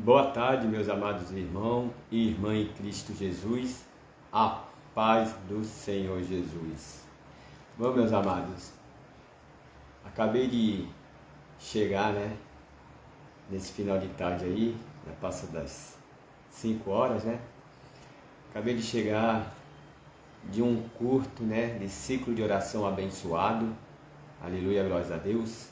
Boa tarde, meus amados irmãos e irmãs em Cristo Jesus, a paz do Senhor Jesus. Bom, meus amados, acabei de chegar, nesse final de tarde aí, já passa das 5 horas, Acabei de chegar de um culto, de ciclo de oração abençoado, aleluia, glórias a Deus,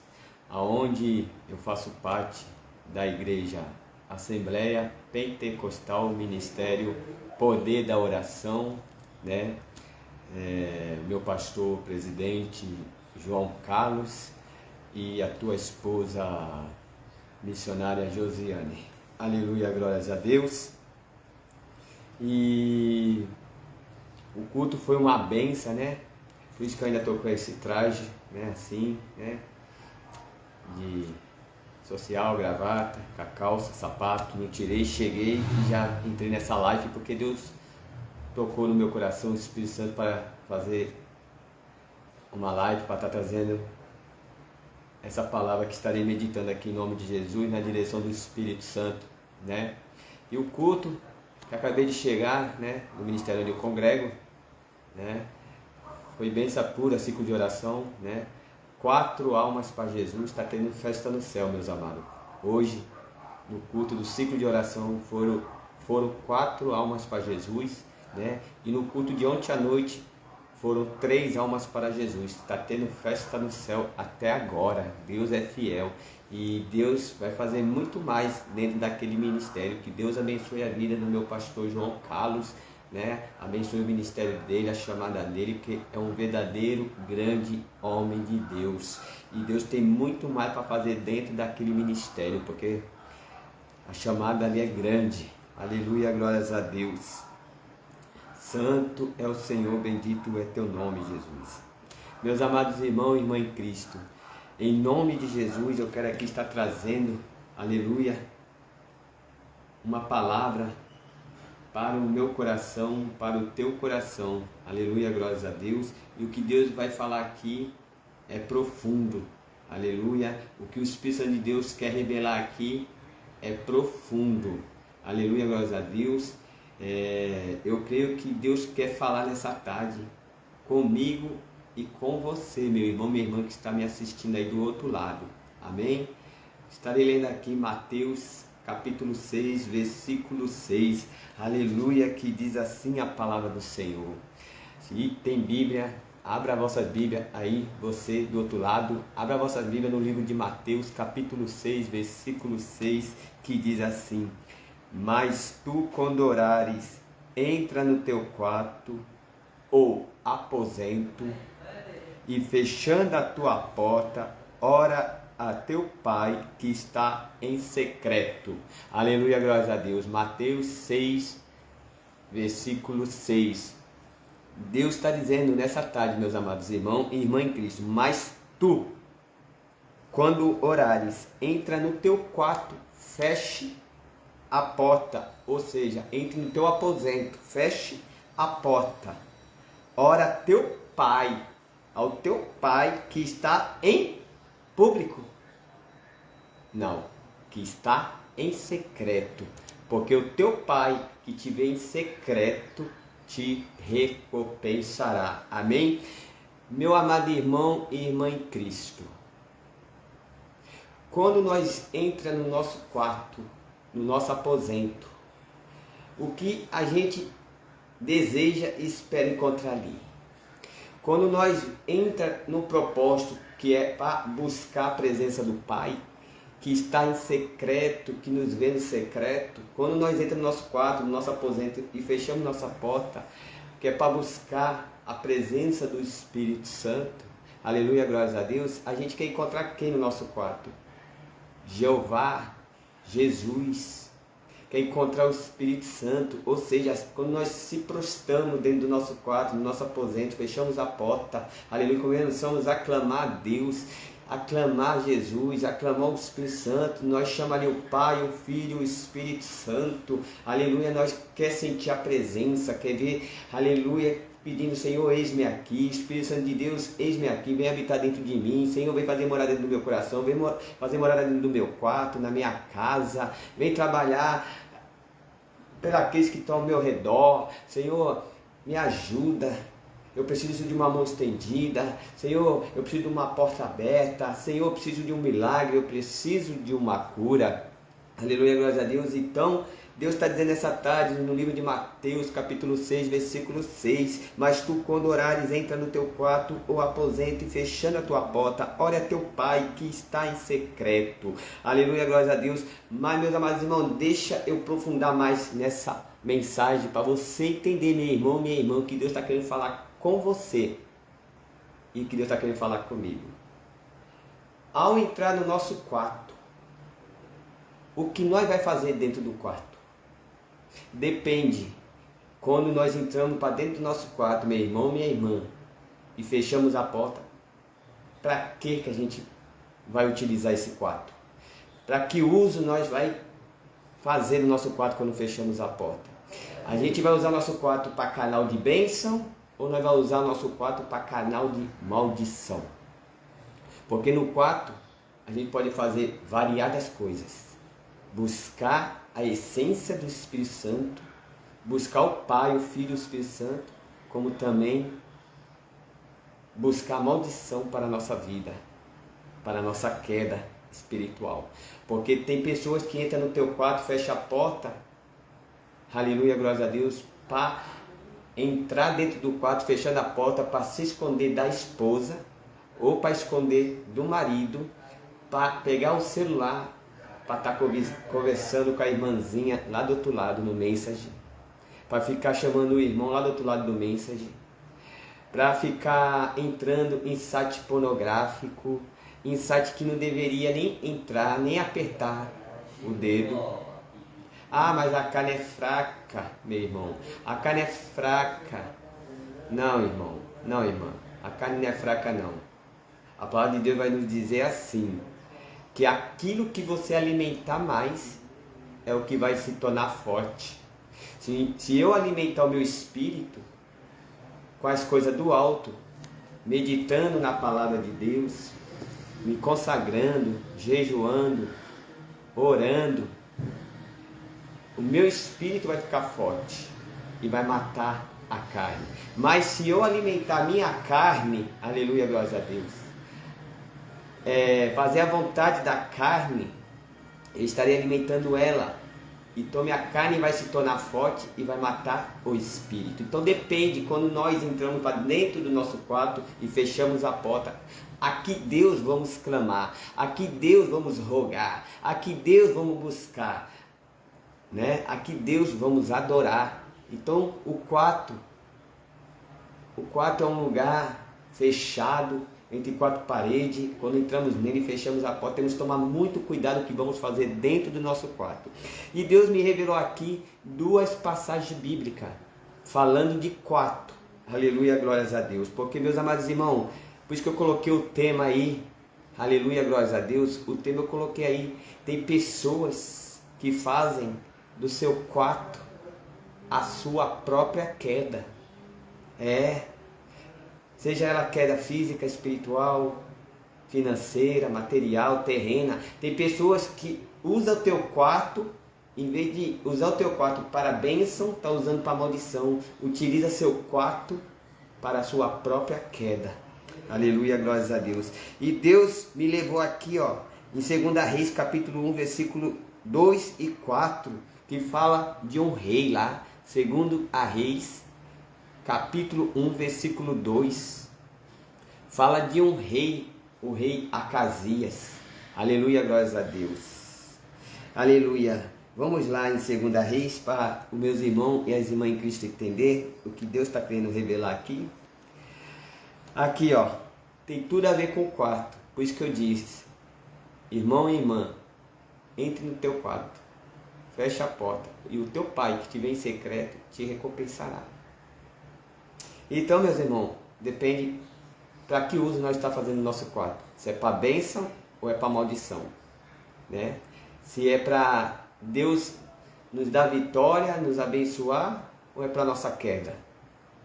aonde eu faço parte da igreja Assembleia Pentecostal, Ministério Poder da Oração, meu pastor presidente João Carlos e a tua esposa missionária Josiane. Aleluia, glórias a Deus. E o culto foi uma benção, Por isso que eu ainda estou com esse traje, assim, de social, gravata, com a calça, sapato, não tirei, cheguei e já entrei nessa live porque Deus tocou no meu coração o Espírito Santo para fazer uma live, para estar trazendo essa palavra que estarei meditando aqui em nome de Jesus, na direção do Espírito Santo, E o culto que acabei de chegar, no ministério onde eu congrego, foi bênção pura, ciclo de oração, 4 almas para Jesus, está tendo festa no céu, meus amados. Hoje, no culto do ciclo de oração, foram 4 almas para Jesus, E no culto de ontem à noite, foram 3 almas para Jesus. Está tendo festa no céu até agora. Deus é fiel. E Deus vai fazer muito mais dentro daquele ministério. Que Deus abençoe a vida do meu pastor João Carlos, Abençoe o ministério dele, a chamada dele, que é um verdadeiro grande homem de Deus. E Deus tem muito mais para fazer dentro daquele ministério, porque a chamada ali é grande. Aleluia, glórias a Deus. Santo é o Senhor, bendito é teu nome, Jesus. Meus amados irmãos e irmãs em Cristo, em nome de Jesus, eu quero aqui estar trazendo, aleluia, uma palavra para o meu coração, para o teu coração, aleluia, glórias a Deus. E o que Deus vai falar aqui é profundo, aleluia. O que o Espírito Santo de Deus quer revelar aqui é profundo, aleluia, glórias a Deus. Eu creio que Deus quer falar nessa tarde comigo e com você, meu irmão, minha irmã que está me assistindo aí do outro lado, amém? Estarei lendo aqui Mateus capítulo 6, versículo 6, aleluia, que diz assim a palavra do Senhor. Se tem Bíblia, abra a vossa Bíblia aí, você do outro lado, abra a vossa Bíblia no livro de Mateus, capítulo 6, versículo 6, que diz assim: mas tu, quando orares, entra no teu quarto ou aposento, e fechando a tua porta, ora a teu Pai que está em secreto. Aleluia, glórias a Deus. Mateus 6, versículo 6. Deus está dizendo nessa tarde, meus amados irmãos e irmãs em Cristo, mas tu, quando orares, entra no teu quarto, feche a porta, ou seja, entre no teu aposento, feche a porta. Ora teu Pai, ao teu Pai que está em público. Não, que está em secreto, porque o teu Pai que te vê em secreto te recompensará. Amém? Meu amado irmão e irmã em Cristo, quando nós entramos no nosso quarto, no nosso aposento, o que a gente deseja e espera encontrar ali? Quando nós entramos no propósito que é para buscar a presença do Pai, que está em secreto, que nos vê no secreto, quando nós entramos no nosso quarto, no nosso aposento e fechamos nossa porta, que é para buscar a presença do Espírito Santo, aleluia, glórias a Deus, a gente quer encontrar quem no nosso quarto? Jeová, Jesus. Quer encontrar o Espírito Santo, ou seja, quando nós se prostramos dentro do nosso quarto, no nosso aposento, fechamos a porta, aleluia, começamos a clamar a Deus, a clamar Jesus, a clamar o Espírito Santo. Nós chamamos ali o Pai, o Filho, o Espírito Santo. Aleluia, nós quer sentir a presença, quer ver, aleluia, pedindo, Senhor, eis-me aqui, Espírito Santo de Deus, eis-me aqui, vem habitar dentro de mim, Senhor, vem fazer morada dentro do meu coração, vem fazer morada dentro do meu quarto, na minha casa, vem trabalhar pelos aqueles que estão ao meu redor. Senhor, me ajuda, eu preciso de uma mão estendida, Senhor, eu preciso de uma porta aberta, Senhor, eu preciso de um milagre, eu preciso de uma cura. Aleluia, glória a Deus. Então, Deus está dizendo essa tarde no livro de Mateus, capítulo 6, versículo 6. Mas tu, quando orares, entra no teu quarto ou aposento e fechando a tua porta, ore a teu Pai que está em secreto. Aleluia, glória a Deus. Mas, meus amados irmãos, deixa eu aprofundar mais nessa mensagem para você entender, meu irmão, minha irmã, que Deus está querendo falar com você e que Deus está querendo falar comigo. Ao entrar no nosso quarto, o que nós vai fazer dentro do quarto? Depende. Quando nós entramos para dentro do nosso quarto, meu irmão, minha irmã, e fechamos a porta, para que a gente vai utilizar esse quarto? Para que uso nós vai fazer no nosso quarto quando fechamos a porta? A gente vai usar nosso quarto para canal de bênção ou nós vamos usar o nosso quarto para canal de maldição? Porque no quarto a gente pode fazer variadas coisas. Buscar a essência do Espírito Santo, buscar o Pai, o Filho e o Espírito Santo, como também buscar a maldição para a nossa vida, para a nossa queda espiritual. Porque tem pessoas que entram no teu quarto, fecham a porta, aleluia, glória a Deus, para entrar dentro do quarto, fechando a porta, para se esconder da esposa, ou para esconder do marido, para pegar o celular, para estar conversando com a irmãzinha lá do outro lado no Messenger, para ficar chamando o irmão lá do outro lado do Messenger, para ficar entrando em site pornográfico, em site que não deveria nem entrar, nem apertar o dedo. Ah, mas a carne é fraca, meu irmão, a carne é fraca. Não, irmão, não, irmã, a carne não é fraca não. A palavra de Deus vai nos dizer assim, que aquilo que você alimentar mais é o que vai se tornar forte. Se eu alimentar o meu espírito com as coisas do alto, meditando na palavra de Deus, me consagrando, jejuando, orando, o meu espírito vai ficar forte e vai matar a carne. Mas se eu alimentar a minha carne, aleluia, glória a Deus, fazer a vontade da carne, eu estarei alimentando ela. Então minha carne vai se tornar forte e vai matar o espírito. Então depende, quando nós entramos para dentro do nosso quarto e fechamos a porta, aqui Deus vamos clamar, aqui Deus vamos rogar, aqui Deus vamos buscar, né? Aqui Deus vamos adorar. Então o quarto é um lugar fechado, entre quatro paredes. Quando entramos nele e fechamos a porta, temos que tomar muito cuidado com o que vamos fazer dentro do nosso quarto. E Deus me revelou aqui duas passagens bíblicas falando de quarto. Aleluia, glórias a Deus. Porque, meus amados irmãos, por isso que eu coloquei o tema aí, aleluia, glórias a Deus, o tema eu coloquei aí. Tem pessoas que fazem do seu quarto a sua própria queda. Seja ela queda física, espiritual, financeira, material, terrena. Tem pessoas que usam o teu quarto, em vez de usar o teu quarto para bênção, está usando para maldição. Utiliza seu quarto para a sua própria queda. Aleluia, glórias a Deus. E Deus me levou aqui, em 2 Reis, capítulo 1, versículo 2 e 4, que fala de um rei lá. 2 Reis, capítulo 1, versículo 2, fala de um rei, o rei Acasias. Aleluia, glórias a Deus. Aleluia. Vamos lá em 2 Reis para os meus irmãos e as irmãs em Cristo entender o que Deus está querendo revelar aqui. Aqui, tem tudo a ver com o quarto. Por isso que eu disse, irmão e irmã, entre no teu quarto, fecha a porta e o teu pai que estiver em secreto te recompensará. Então, meus irmãos, depende para que uso nós estamos fazendo o nosso quarto? Se é para bênção ou é para maldição? Né? Se é para Deus nos dar vitória, nos abençoar, ou é para nossa queda?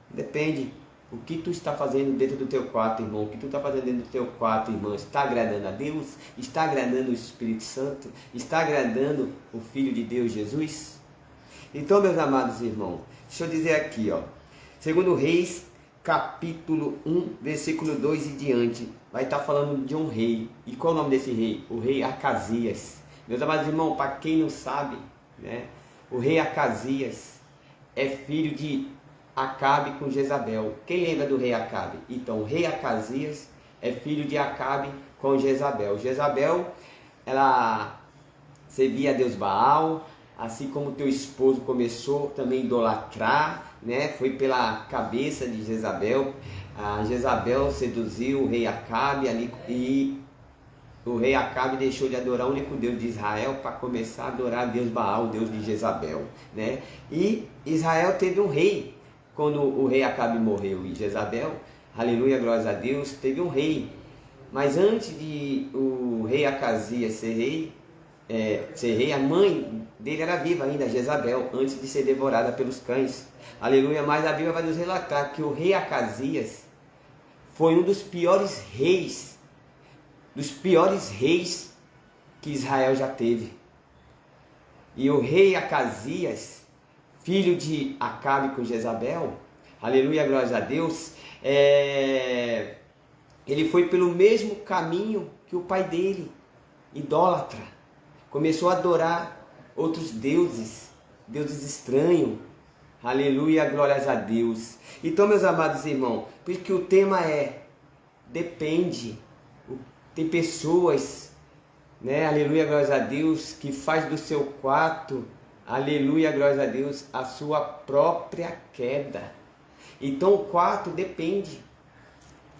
Depende. O que tu está fazendo dentro do teu quarto, irmão? O que tu está fazendo dentro do teu quarto, irmão? Está agradando a Deus? Está agradando o Espírito Santo? Está agradando o Filho de Deus, Jesus? Então, meus amados irmãos, deixa eu dizer aqui, ó. Segundo Reis, capítulo 1, versículo 2 e diante, vai estar falando de um rei. E qual é o nome desse rei? O rei Acasias. Meus amados irmãos, para quem não sabe, né? O rei Acasias é filho de Acabe com Jezabel. Quem lembra do rei Acabe? Então, o rei Acasias é filho de Acabe com Jezabel. Jezabel, ela servia a Deus Baal, assim como teu esposo começou também a idolatrar, né? Foi pela cabeça de Jezabel. A Jezabel seduziu o rei Acabe ali, e o rei Acabe deixou de adorar o único Deus de Israel para começar a adorar Deus Baal, o Deus de Jezabel, né? E Israel teve um rei. Quando o rei Acabe morreu e Jezabel, aleluia, glórias a Deus, teve um rei. Mas antes de o rei Acasias ser rei, a mãe dele era viva ainda, Jezabel, antes de ser devorada pelos cães. Aleluia, mas a Bíblia vai nos relatar que o rei Acasias foi um dos piores reis que Israel já teve. E o rei Acasias, filho de Acabe com Jezabel, aleluia, glórias a Deus, ele foi pelo mesmo caminho que o pai dele, idólatra. Começou a adorar outros deuses estranhos, aleluia, glórias a Deus. Então, meus amados irmãos, porque o tema é, depende, tem pessoas, né, aleluia, glórias a Deus, que faz do seu quarto, aleluia, glórias a Deus, a sua própria queda. Então o quarto depende.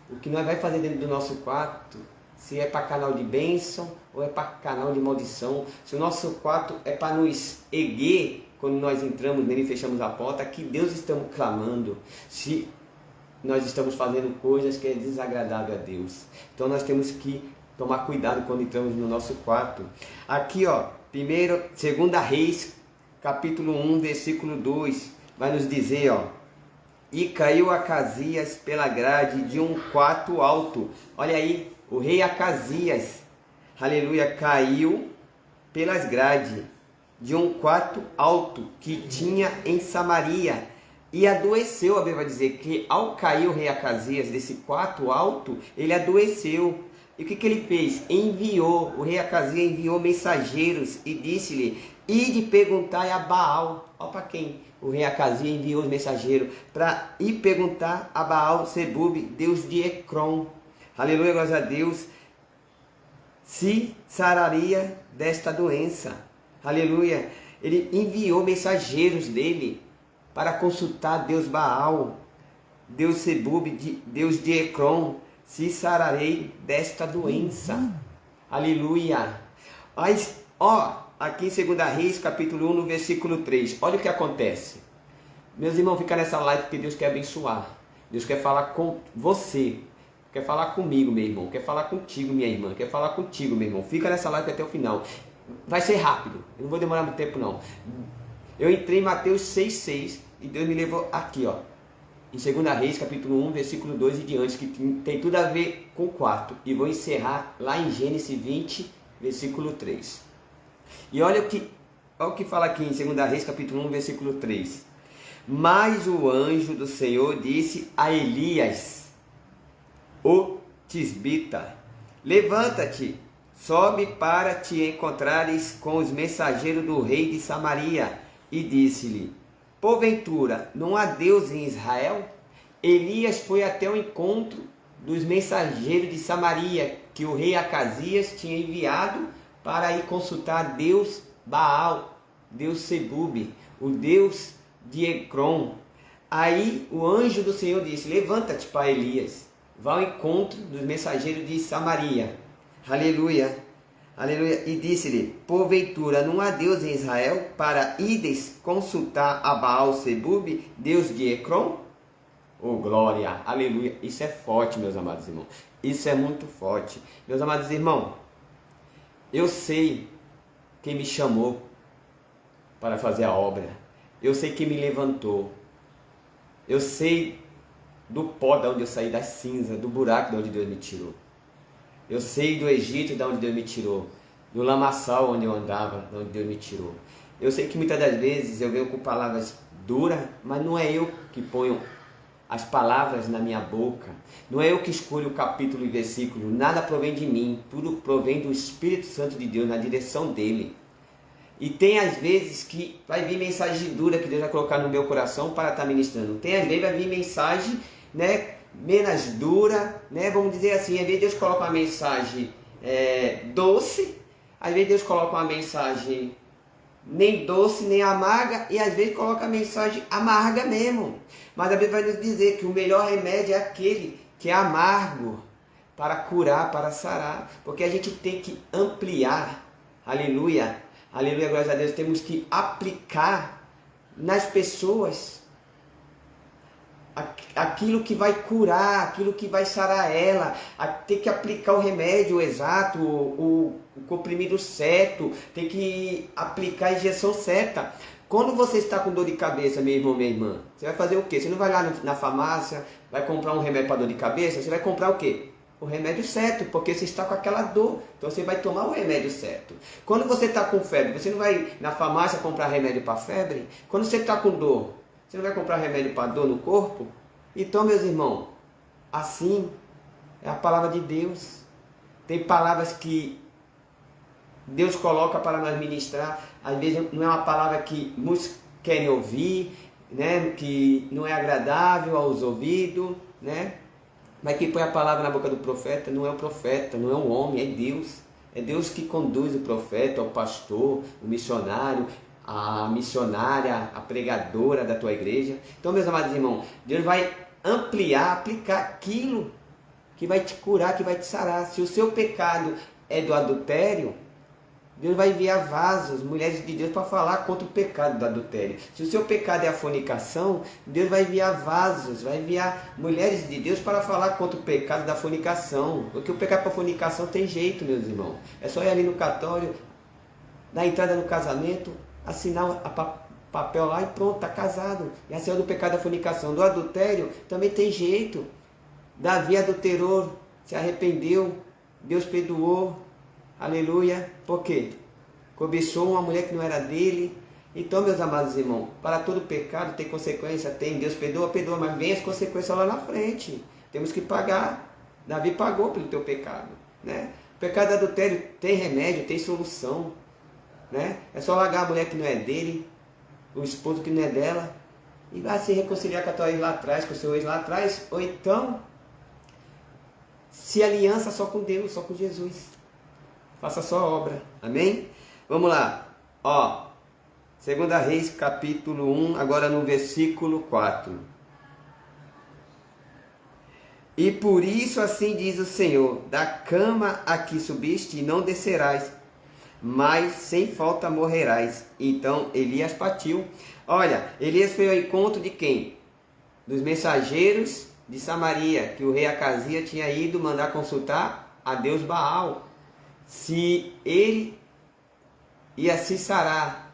O que nós vamos fazer dentro do nosso quarto, se é para canal de bênção ou é para canal de maldição. Se o nosso quarto é para nos erguer quando nós entramos nele e fechamos a porta, que Deus estamos clamando. Se nós estamos fazendo coisas que é desagradável a Deus. Então nós temos que tomar cuidado quando entramos no nosso quarto. Aqui, ó, segunda Reis, capítulo 1, versículo 2, vai nos dizer, ó: e caiu Acasias pela grade de um quarto alto. Olha aí, o rei Acasias, aleluia, caiu pelas grades de um quarto alto que tinha em Samaria e adoeceu. A Bíblia vai dizer que ao cair o rei Acasias desse quarto alto, ele adoeceu. E o que ele fez? O rei Acasias enviou mensageiros e disse-lhe: ide perguntar a Baal. Olha para quem o rei Acasias enviou os mensageiros, para ir perguntar a Baal Zebub, deus de Ecrom. Aleluia, glória a Deus. Se sararia desta doença. Aleluia. Ele enviou mensageiros dele para consultar Deus Baal, Deus Zebub, Deus de Ecrom. Se sararei desta doença. Aleluia. Mas, ó, aqui em 2 Reis, capítulo 1, no versículo 3. Olha o que acontece. Meus irmãos, fica nessa live porque Deus quer abençoar. Deus quer falar com você. Quer falar comigo, meu irmão. Quer falar contigo, minha irmã. Quer falar contigo, meu irmão. Fica nessa live até o final. Vai ser rápido. Eu não vou demorar muito tempo, não. Eu entrei em Mateus 6,6 e Deus me levou aqui, ó. Em 2 Reis, capítulo 1, versículo 2 e diante, que tem tudo a ver com o quarto. E vou encerrar lá em Gênesis 20, versículo 3. E olha o que fala aqui em 2 Reis, capítulo 1, versículo 3. Mas o anjo do Senhor disse a Elias, o tisbita: levanta-te, sobe para te encontrares com os mensageiros do rei de Samaria. E disse-lhe: porventura, não há Deus em Israel? Elias foi até o encontro dos mensageiros de Samaria, que o rei Acasias tinha enviado para ir consultar Deus Baal, Deus Zebub, o Deus de Ecrom. Aí o anjo do Senhor disse: levanta-te para Elias, vá ao encontro dos mensageiros de Samaria. Aleluia. Aleluia. E disse-lhe: porventura não há Deus em Israel para ides consultar a Baal Zebub, Deus de Ecrom? Oh, glória, aleluia. Isso é forte, meus amados irmãos. Isso é muito forte. Meus amados irmãos, eu sei quem me chamou para fazer a obra. Eu sei quem me levantou. Eu sei do pó de onde eu saí, das cinzas, do buraco de onde Deus me tirou. Eu sei do Egito de onde Deus me tirou. Do lamaçal onde eu andava, de onde Deus me tirou. Eu sei que muitas das vezes eu venho com palavras duras, mas não é eu que ponho as palavras na minha boca. Não é eu que escolho o capítulo e versículo. Nada provém de mim. Tudo provém do Espírito Santo de Deus, na direção dele. E tem às vezes que vai vir mensagem dura que Deus vai colocar no meu coração para estar ministrando. Tem às vezes vai vir mensagem, né, menos dura, né, vamos dizer assim. Às vezes Deus coloca uma mensagem doce. Às vezes Deus coloca uma mensagem nem doce, nem amarga, e às vezes coloca a mensagem amarga mesmo. Mas a Bíblia vai nos dizer que o melhor remédio é aquele que é amargo, para curar, para sarar. Porque a gente tem que ampliar, aleluia, aleluia, glória a Deus, temos que aplicar nas pessoas aquilo que vai curar, aquilo que vai sarar ela. Tem que aplicar o remédio exato, o comprimido certo, tem que aplicar a injeção certa. Quando você está com dor de cabeça, meu irmão, minha irmã, você vai fazer o quê? Você não vai lá na farmácia, vai comprar um remédio para dor de cabeça, você vai comprar o quê? O remédio certo, porque você está com aquela dor, então você vai tomar o remédio certo. Quando você está com febre, você não vai na farmácia comprar remédio para febre? Quando você está com dor, você não vai comprar remédio para dor no corpo? Então, meus irmãos, assim é a palavra de Deus. Tem palavras que Deus coloca para nós ministrar. Às vezes não é uma palavra que muitos querem ouvir, né? Que não é agradável aos ouvidos, né? Mas quem põe a palavra na boca do profeta não é o profeta, não é o homem, é Deus. É Deus que conduz o profeta, o pastor, o missionário, a missionária, a pregadora da tua igreja. Então, meus amados irmãos, Deus vai ampliar, aplicar aquilo que vai te curar, que vai te sarar. Se o seu pecado é do adultério, Deus vai enviar vasos, mulheres de Deus, para falar contra o pecado do adultério. Se o seu pecado é a fornicação, Deus vai enviar vasos, vai enviar mulheres de Deus para falar contra o pecado da fornicação. Porque o pecado para fornicação tem jeito, meus irmãos. É só ir ali no cartório, na entrada no casamento, assinar papel lá e pronto, está casado. E assim é do pecado da fornicação. Do adultério também tem jeito. Davi adulterou, se arrependeu, Deus perdoou. Aleluia. Por quê? Cobiçou uma mulher que não era dele. Então, meus amados irmãos, para todo pecado tem consequência, tem. Deus perdoa, perdoa, mas vem as consequências lá na frente. Temos que pagar. Davi pagou pelo teu pecado, né? O pecado do adultério tem remédio, tem solução, né? É só largar a mulher que não é dele, o esposo que não é dela, e vai se reconciliar com a tua ex lá atrás, com o seu ex lá atrás, ou então se aliança só com Deus, só com Jesus. Faça a sua obra. Amém? Vamos lá. Ó, 2 Reis, capítulo 1, agora no versículo 4. E por isso assim diz o Senhor, da cama a que subiste não descerás, mas sem falta morrerás. Então Elias partiu. Olha, Elias foi ao encontro de quem? Dos mensageiros de Samaria, que o rei Acasias tinha ido mandar consultar a Deus Baal, se ele ia se sarar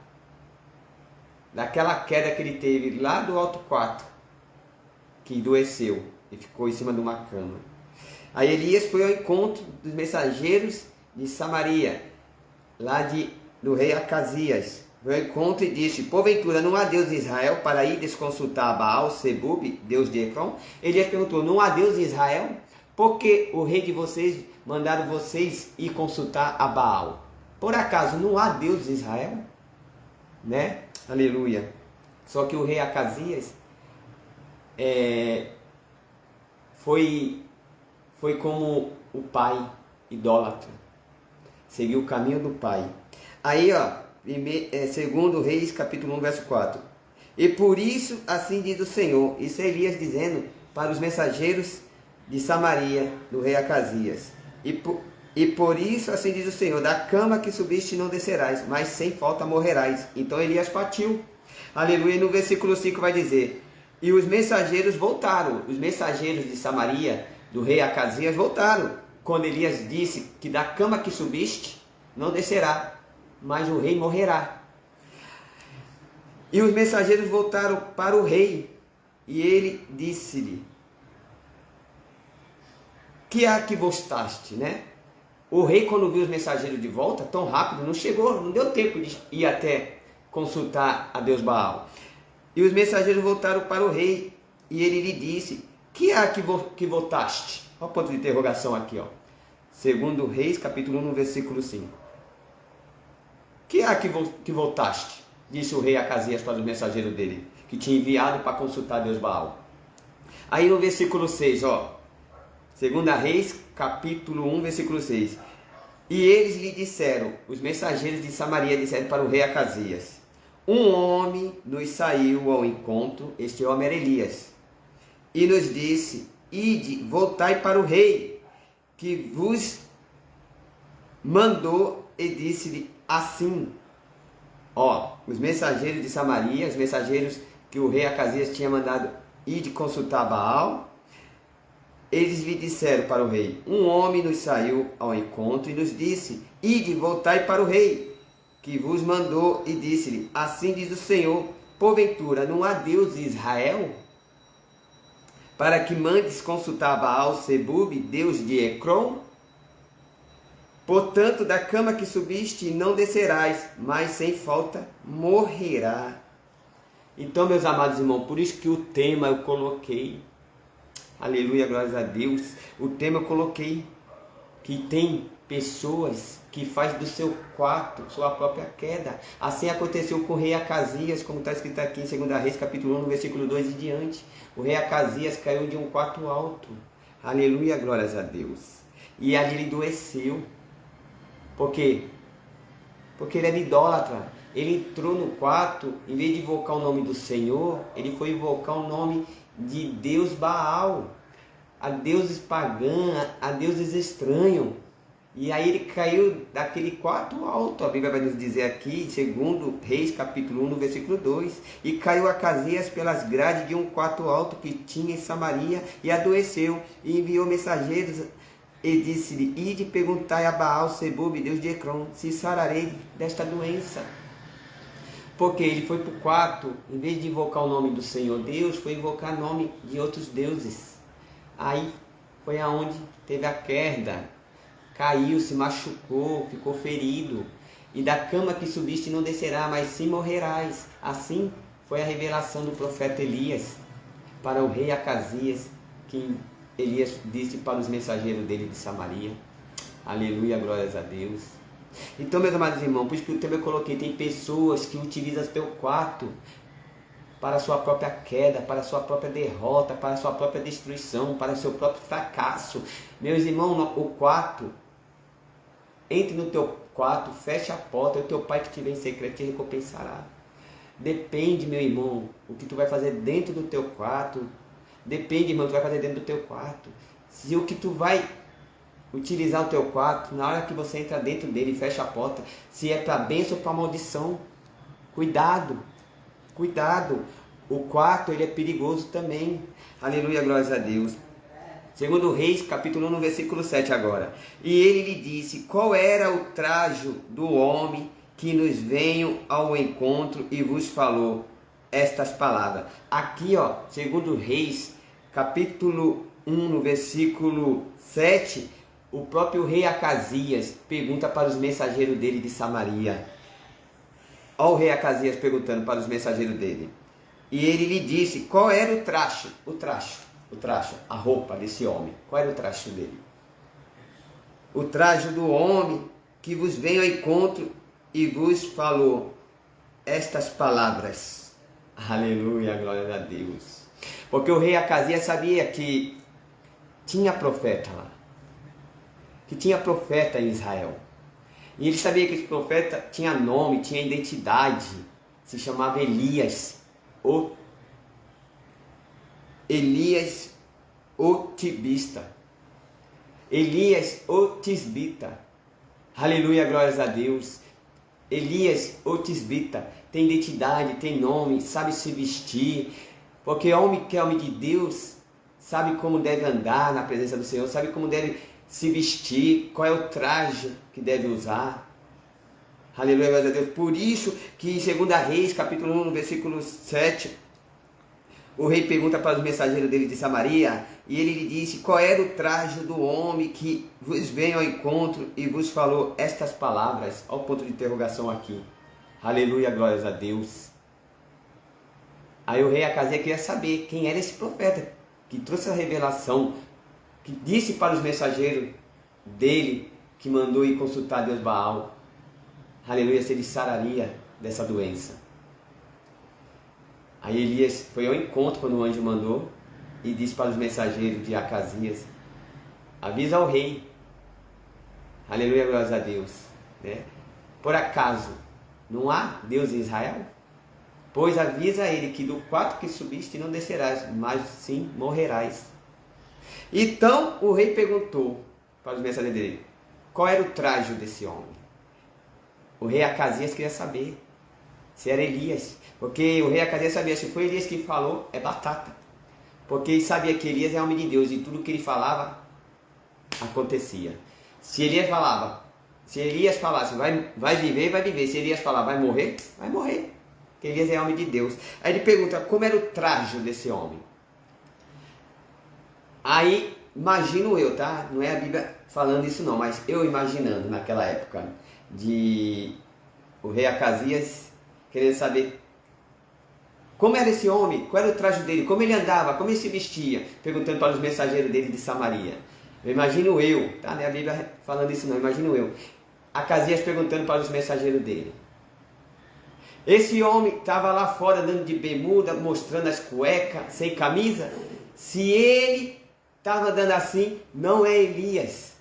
daquela queda que ele teve lá do alto quarto, que adoeceu e ficou em cima de uma cama. Aí Elias foi ao encontro dos mensageiros de Samaria, lá do rei Acasias. Foi ao encontro e disse: porventura não há Deus em Israel para ir desconsultar Baal, Zebub, Deus de Efron? Elias perguntou: não há Deus em Israel? Por que o rei de vocês mandaram vocês ir consultar a Baal? Por acaso não há Deus em Israel? Né? Aleluia. Só que o rei Acasias foi como o pai idólatra. Seguiu o caminho do pai. Aí, ó, 2 Reis, capítulo 1, verso 4. E por isso, assim diz o Senhor. Isso é Elias dizendo para os mensageiros de Samaria, do rei Acasias. E por isso, assim diz o Senhor, da cama que subiste não descerás, mas sem falta morrerás. Então Elias partiu. Aleluia. E no versículo 5 vai dizer: E os mensageiros voltaram, os mensageiros de Samaria, do rei Acasias, voltaram, quando Elias disse que da cama que subiste, não descerá, mas o rei morrerá. E os mensageiros voltaram para o rei, e ele disse-lhe: que há que voltaste, né? O rei, quando viu os mensageiros de volta, tão rápido, não chegou, não deu tempo de ir até consultar a Deus Baal. E os mensageiros voltaram para o rei, e ele lhe disse: que há que voltaste? Olha o ponto de interrogação aqui, ó. Segundo Reis, capítulo 1, versículo 5. Que há que voltaste? Disse o rei Acasias para os mensageiros dele, que tinha enviado para consultar Deus Baal. Aí no versículo 6, ó. Segunda Reis, capítulo 1, versículo 6. E eles lhe disseram, os mensageiros de Samaria disseram para o rei Acasias: um homem nos saiu ao encontro, este homem era Elias, e nos disse: ide, voltai para o rei, que vos mandou, e disse-lhe assim. Ó, os mensageiros de Samaria, os mensageiros que o rei Acasias tinha mandado ir de consultar Baal, eles lhe disseram para o rei: um homem nos saiu ao encontro e nos disse: ide, voltai para o rei, que vos mandou, e disse-lhe: assim diz o Senhor, porventura não há Deus em Israel, para que mandes consultar Baal Zebub, Deus de Ecrom? Portanto, da cama que subiste não descerás, mas sem falta morrerá. Então, meus amados irmãos, por isso que o tema eu coloquei, aleluia, glórias a Deus, o tema eu coloquei, que tem pessoas que faz do seu quarto sua própria queda. Assim aconteceu com o rei Acasias, como está escrito aqui em 2 Reis, capítulo 1, no versículo 2 e diante. O rei Acasias caiu de um quarto alto, aleluia, glórias a Deus, e ali ele adoeceu. Por quê? Porque ele era idólatra. Ele entrou no quarto, em vez de invocar o nome do Senhor, ele foi invocar o nome de Deus Baal, a deuses pagãos, a deuses estranhos. E aí ele caiu daquele quarto alto, a Bíblia vai nos dizer aqui, segundo Reis, capítulo 1, no versículo 2, e caiu Acasias pelas grades de um quarto alto que tinha em Samaria, e adoeceu, e enviou mensageiros, e disse-lhe: ide perguntai a Baal Zebub, Deus de Ecrom, se sararei desta doença. Porque ele foi para o quarto, em vez de invocar o nome do Senhor Deus, foi invocar o nome de outros deuses. Aí foi aonde teve a queda, caiu, se machucou, ficou ferido. E da cama que subiste não descerá, mas sim morrerás. Assim foi a revelação do profeta Elias para o rei Acasias, que Elias disse para os mensageiros dele de Samaria. Aleluia, glórias a Deus. Então, meus amados irmãos, por isso que o tema eu coloquei, tem pessoas que utilizam teu quarto para a sua própria queda, para a sua própria derrota, para a sua própria destruição, para o seu próprio fracasso. Meus irmãos, o quarto, entre no teu quarto, feche a porta, e o teu pai que te vê em secreto te recompensará. Depende, meu irmão, o que tu vai fazer dentro do teu quarto. Depende, irmão, o que tu vai fazer dentro do teu quarto. Se o que tu vai utilizar o teu quarto, na hora que você entra dentro dele e fecha a porta, se é para bênção ou para maldição, cuidado, cuidado. O quarto, ele é perigoso também. Aleluia, glórias a Deus. Segundo Reis, capítulo 1, versículo 7 agora. E ele lhe disse: qual era o trajo do homem que nos veio ao encontro e vos falou estas palavras? Aqui, ó, segundo Reis, capítulo 1, no versículo 7, o próprio rei Acasias pergunta para os mensageiros dele de Samaria. Olha o rei Acasias perguntando para os mensageiros dele. E ele lhe disse: qual era o traje, a roupa desse homem? Qual era o traje dele? O traje do homem que vos veio ao encontro e vos falou estas palavras. Aleluia, glória a Deus. Porque o rei Acasias sabia que tinha profeta lá, que tinha profeta em Israel. E ele sabia que esse profeta tinha nome, tinha identidade, se chamava Elias, o Tibista. Elias, o Tisbita. Aleluia, glórias a Deus. Elias, o Tisbita, tem identidade, tem nome, sabe se vestir, Porque homem que é homem de Deus sabe como deve andar na presença do Senhor, sabe como deve se vestir, qual é o traje que deve usar. Aleluia, glória a Deus. Por isso que em 2 Reis, capítulo 1, versículo 7, o rei pergunta para os mensageiros dele de Samaria, e ele lhe disse: qual era o traje do homem que vos veio ao encontro e vos falou estas palavras? Olha o ponto de interrogação aqui. Aleluia, glórias a Deus. Aí o rei Acasias queria saber quem era esse profeta que trouxe a revelação, que disse para os mensageiros dele, que mandou ir consultar Deus Baal. Aleluia, se ele sararia dessa doença. Aí Elias foi ao encontro quando o anjo mandou e disse para os mensageiros de Acasias: avisa ao rei. Aleluia, glórias a Deus. Né? Por acaso não há Deus em Israel? Pois avisa a ele que do quarto que subiste não descerás, mas sim morrerás. Então o rei perguntou para os mensageiros dele: qual era o traje desse homem? O rei Acasias queria saber se era Elias, porque o rei Acasias sabia, se foi Elias que falou, é batata. Porque ele sabia que Elias é homem de Deus e tudo que ele falava acontecia. Se Elias falasse, vai viver, vai viver. Se Elias falar, vai morrer, vai morrer. Porque Elias é homem de Deus. Aí ele pergunta, como era o traje desse homem? Aí, imagino eu, tá? Não é a Bíblia falando isso não, mas eu imaginando naquela época, de o rei Acasias querendo saber como era esse homem, qual era o traje dele, como ele andava, como ele se vestia, perguntando para os mensageiros dele de Samaria. Eu imagino eu, tá? Não é a Bíblia falando isso não, imagino eu. Acasias perguntando para os mensageiros dele. Esse homem estava lá fora andando de bermuda, mostrando as cuecas, sem camisa. Se ele estava andando assim, não é Elias.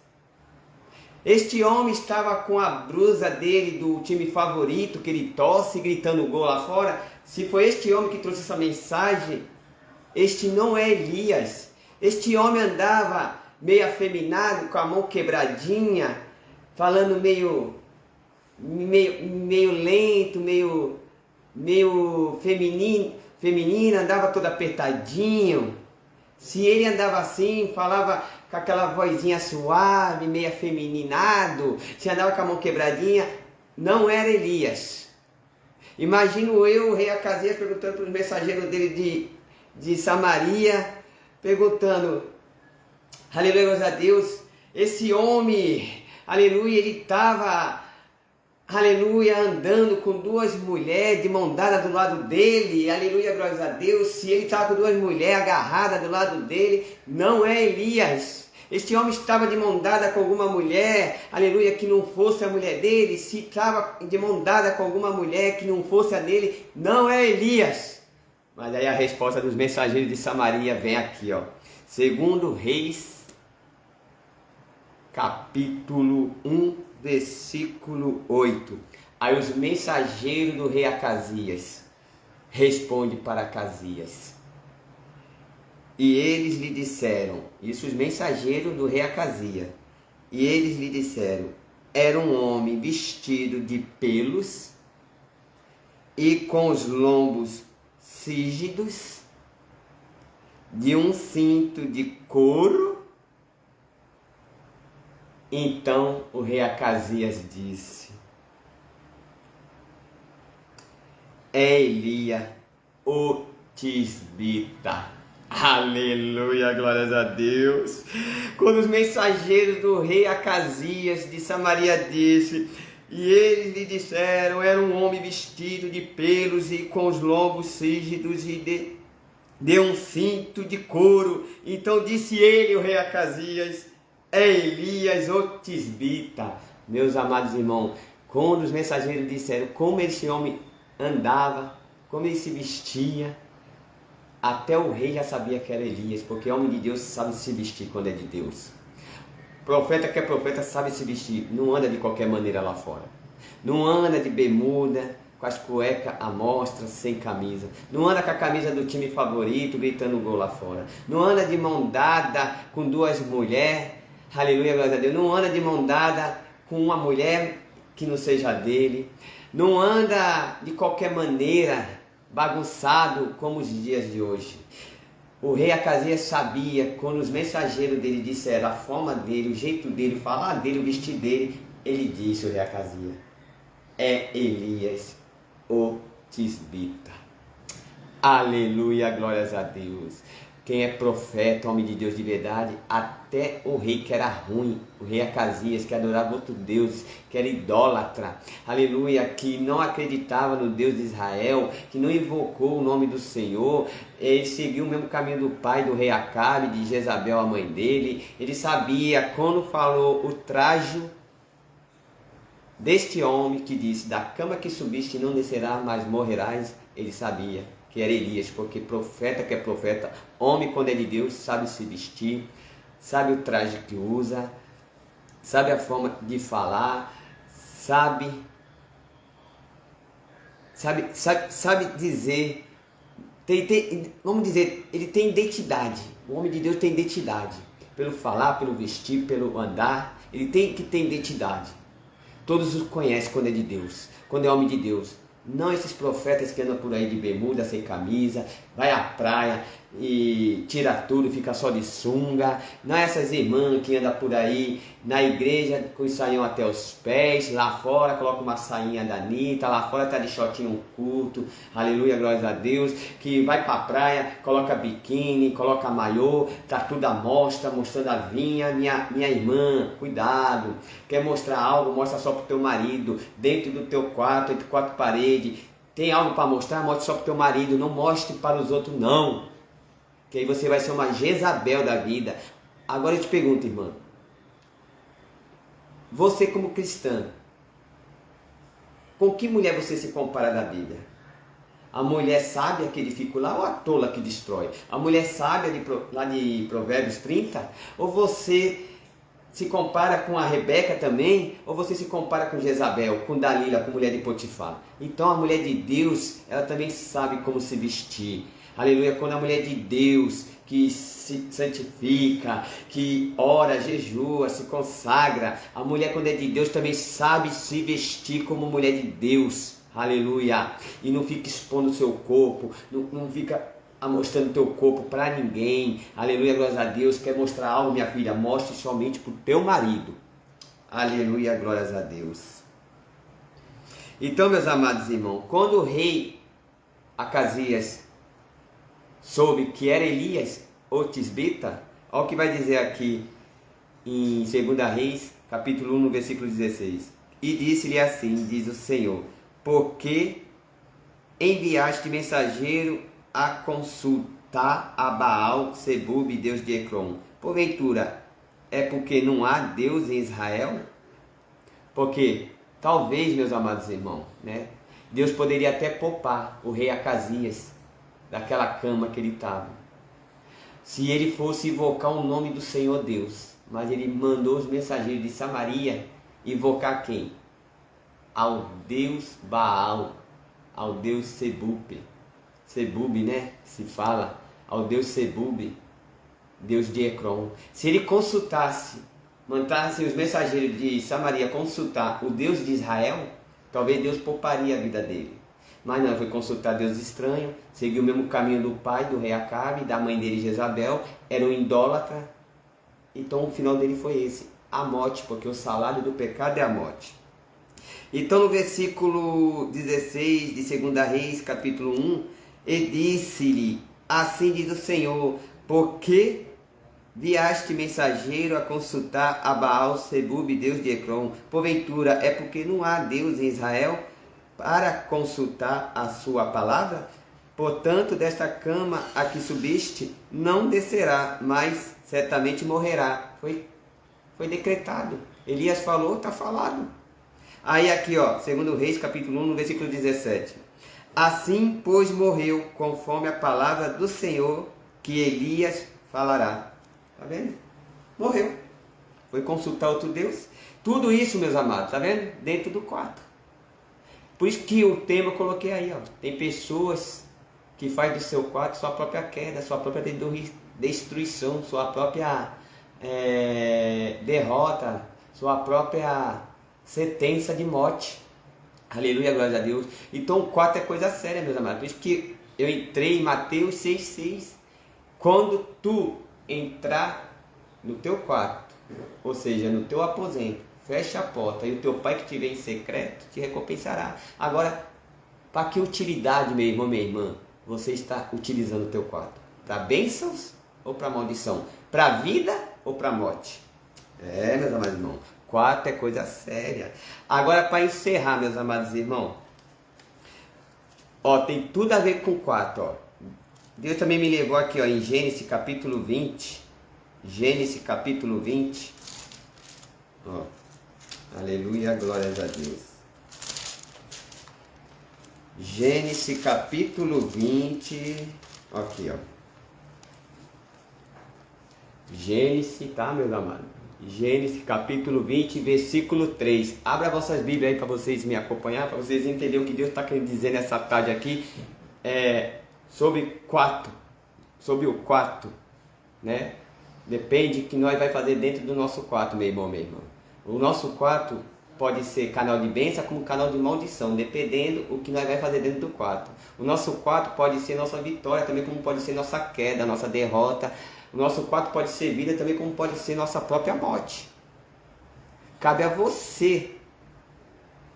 Este homem estava com a blusa dele do time favorito, que ele torce, gritando gol lá fora. Se foi este homem que trouxe essa mensagem, este não é Elias. Este homem andava meio afeminado, com a mão quebradinha, falando meio lento, meio feminino, andava todo apertadinho. Se ele andava assim, falava com aquela vozinha suave, meio afemininado, se andava com a mão quebradinha, não era Elias. Imagino eu, o rei Acasias, perguntando para os mensageiros dele de Samaria, perguntando, aleluia, glória a Deus, esse homem, aleluia, ele estava, aleluia, andando com duas mulheres de mão dada do lado dele, aleluia, glória a Deus. Se ele estava com duas mulheres agarradas do lado dele, não é Elias. Este homem estava de mão dada com alguma mulher, aleluia, que não fosse a mulher dele. Se estava de mão dada com alguma mulher que não fosse a dele, não é Elias. Mas aí a resposta dos mensageiros de Samaria vem aqui, ó. 2 Reis, capítulo 1, versículo 8. Aí os mensageiros do rei Acasias respondem para Acasias. E eles lhe disseram, isso os mensageiros do rei Acasias, e eles lhe disseram, era um homem vestido de pelos e com os lombos cígidos, de um cinto de couro. Então o rei Acasias disse, é Elias, o tisbita. Aleluia, glórias a Deus. Quando os mensageiros do rei Acasias de Samaria disse, e eles lhe disseram, era um homem vestido de pelos e com os lombos cígidos e de um cinto de couro. Então disse ele, o rei Acasias, é Elias, o tisbita. Meus amados irmãos, quando os mensageiros disseram como esse homem andava, como ele se vestia, até o rei já sabia que era Elias, porque homem de Deus sabe se vestir quando é de Deus. Profeta que é profeta sabe se vestir, não anda de qualquer maneira lá fora. Não anda de bermuda, com as cuecas à mostra, sem camisa. Não anda com a camisa do time favorito, gritando gol lá fora. Não anda de mão dada com duas mulheres, aleluia, glória a Deus. Não anda de mão dada com uma mulher que não seja dele. Não anda de qualquer maneira, bagunçado como os dias de hoje. O rei Acasias sabia, quando os mensageiros dele disseram a forma dele, o jeito dele, o falar dele, o vestir dele, ele disse, o rei Acasias, é Elias, o tisbita. Aleluia, glórias a Deus. Quem é profeta, homem de Deus de verdade, até o rei que era ruim, o rei Acasias, que adorava outro Deus, que era idólatra, aleluia, que não acreditava no Deus de Israel, que não invocou o nome do Senhor, ele seguiu o mesmo caminho do pai do rei Acabe, de Jezabel, a mãe dele. Ele sabia, quando falou o trajo deste homem que disse, da cama que subiste não descerás, mas morrerás, ele sabia que era Elias, porque profeta que é profeta, homem quando é de Deus, sabe se vestir, sabe o traje que usa, sabe a forma de falar, sabe dizer, vamos dizer, ele tem identidade, o homem de Deus tem identidade, pelo falar, pelo vestir, pelo andar, ele tem que ter identidade. Todos o conhecem quando é de Deus, quando é homem de Deus. Não esses profetas que andam por aí de bermuda, sem camisa, vai à praia e tira tudo, fica só de sunga. Não é essas irmãs que andam por aí na igreja com o saião até os pés, lá fora coloca uma sainha da Anitta, lá fora tá de shortinho curto, aleluia, glórias a Deus, que vai pra praia, coloca biquíni, coloca maiô, tá tudo à mostra, mostrando a vinha. Minha irmã, cuidado, quer mostrar algo, mostra só pro teu marido, dentro do teu quarto, entre quatro paredes. Tem algo para mostrar, mostre só pro teu marido, não mostre para os outros não, que aí você vai ser uma Jezabel da vida. Agora eu te pergunto, irmã, você como cristã, com que mulher você se compara da Bíblia? A mulher sábia que edifica lá ou a tola que destrói? A mulher sábia lá de Provérbios 30? Ou você se compara com a Rebeca também? Ou você se compara com Jezabel, com Dalila, com a mulher de Potifar? Então a mulher de Deus, ela também sabe como se vestir. Aleluia, quando a mulher de Deus, que se santifica, que ora, jejua, se consagra, a mulher quando é de Deus também sabe se vestir como mulher de Deus. Aleluia, e não fica expondo o seu corpo, não fica mostrando teu corpo para ninguém. Aleluia, glórias a Deus. Quer mostrar algo, minha filha? Mostre somente para o teu marido. Aleluia, glórias a Deus. Então, meus amados irmãos, quando o rei Acasias soube que era Elias, o tisbita, olha o que vai dizer aqui em 2 Reis, capítulo 1, no versículo 16. E disse-lhe assim, diz o Senhor, porque enviaste mensageiro a consultar a Baal, Zebub, Deus de Ecrom. Porventura, é porque não há Deus em Israel? Porque, talvez, meus amados irmãos, né, Deus poderia até poupar o rei Acasias daquela cama que ele estava, se ele fosse invocar o nome do Senhor Deus. Mas ele mandou os mensageiros de Samaria invocar quem? Ao Deus Baal, ao Deus Zebub, né? Se fala ao Deus Zebub, Deus de Ecrom. Se ele consultasse, mandasse os mensageiros de Samaria consultar o Deus de Israel, talvez Deus pouparia a vida dele. Mas não, foi consultar Deus estranho, seguiu o mesmo caminho do pai, do rei Acabe, da mãe dele Jezabel, era um idólatra. Então o final dele foi esse, a morte, porque o salário do pecado é a morte. Então no versículo 16 de 2 Reis, capítulo 1, e disse-lhe, assim diz o Senhor, porque viaste mensageiro a consultar a Baal, Zebub, Deus de Ecrom? Porventura é porque não há Deus em Israel para consultar a sua palavra? Portanto, desta cama a que subiste, não descerá, mas certamente morrerá. Foi decretado. Elias falou, está falado. Aí aqui, ó, 2 Reis, capítulo 1, no versículo 17. Assim, pois, morreu, conforme a palavra do Senhor, que Elias falará. Tá vendo? Morreu. Foi consultar outro Deus. Tudo isso, meus amados, tá vendo? Dentro do quarto. Por isso que o tema eu coloquei aí, ó. Tem pessoas que fazem do seu quarto sua própria queda, sua própria destruição, sua própria derrota, sua própria sentença de morte. Aleluia, glória a Deus. Então o quarto é coisa séria, meus amados. Por isso que eu entrei em Mateus 6,6. Quando tu entrar no teu quarto, ou seja, no teu aposento, fecha a porta, e o teu pai que te vê em secreto te recompensará. Agora, para que utilidade, meu irmão, minha irmã, você está utilizando o teu quarto? Para bênçãos ou para maldição? Para vida ou para morte? Meus amados irmãos, quarto é coisa séria. Agora, para encerrar, meus amados irmãos, tem tudo a ver com o quarto, Deus também me levou aqui, em Gênesis capítulo 20. Gênesis capítulo 20. Aleluia, glórias a Deus. Gênesis capítulo 20. Aqui, Gênesis, tá, meus amados? Gênesis capítulo 20, versículo 3. Abra vossas Bíblias aí para vocês me acompanhar, para vocês entenderem o que Deus está querendo dizer nessa tarde aqui. Sobre o quarto, né? Depende do que nós vai fazer dentro do nosso quarto, meu irmão, minha irmã. O nosso quarto pode ser canal de bênção como canal de maldição, dependendo do que nós vai fazer dentro do quarto. O nosso quarto pode ser nossa vitória, também como pode ser nossa queda, nossa derrota. O nosso quarto pode ser vida, também como pode ser nossa própria morte. Cabe a você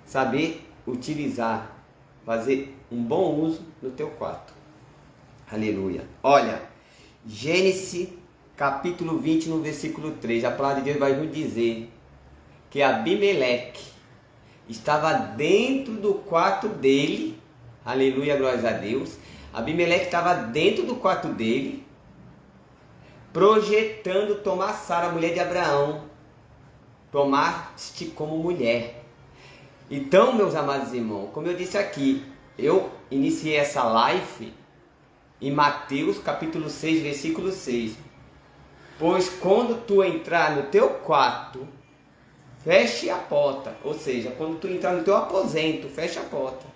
saber utilizar, fazer um bom uso no teu quarto. Aleluia. Olha, Gênesis capítulo 20, no versículo 3, a palavra de Deus vai nos dizer que Abimeleque estava dentro do quarto dele. Aleluia, glórias a Deus. Abimeleque estava dentro do quarto dele, projetando tomar Sara, mulher de Abraão, tomar-te como mulher. Então, meus amados irmãos, como eu disse aqui, eu iniciei essa live em Mateus capítulo 6, versículo 6. Pois quando tu entrar no teu quarto, feche a porta. Ou seja, quando tu entrar no teu aposento, feche a porta.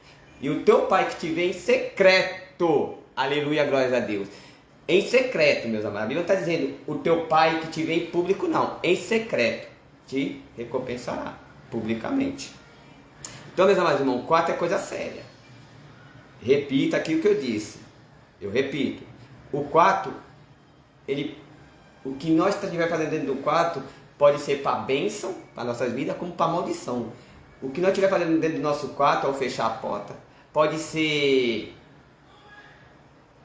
E o teu pai que te vê em secreto, aleluia, glórias a Deus. Em secreto, meus amados. A Bíblia está dizendo, o teu pai que te vê em público, não. Em secreto, te recompensará publicamente. Então, meus amados irmãos, quarto é coisa séria. Repita aqui o que eu disse. Eu repito, o quarto, o que nós estivermos fazendo dentro do quarto pode ser para bênção, para nossas vidas, como para maldição. O que nós estivermos fazendo dentro do nosso quarto, ao fechar a porta, pode ser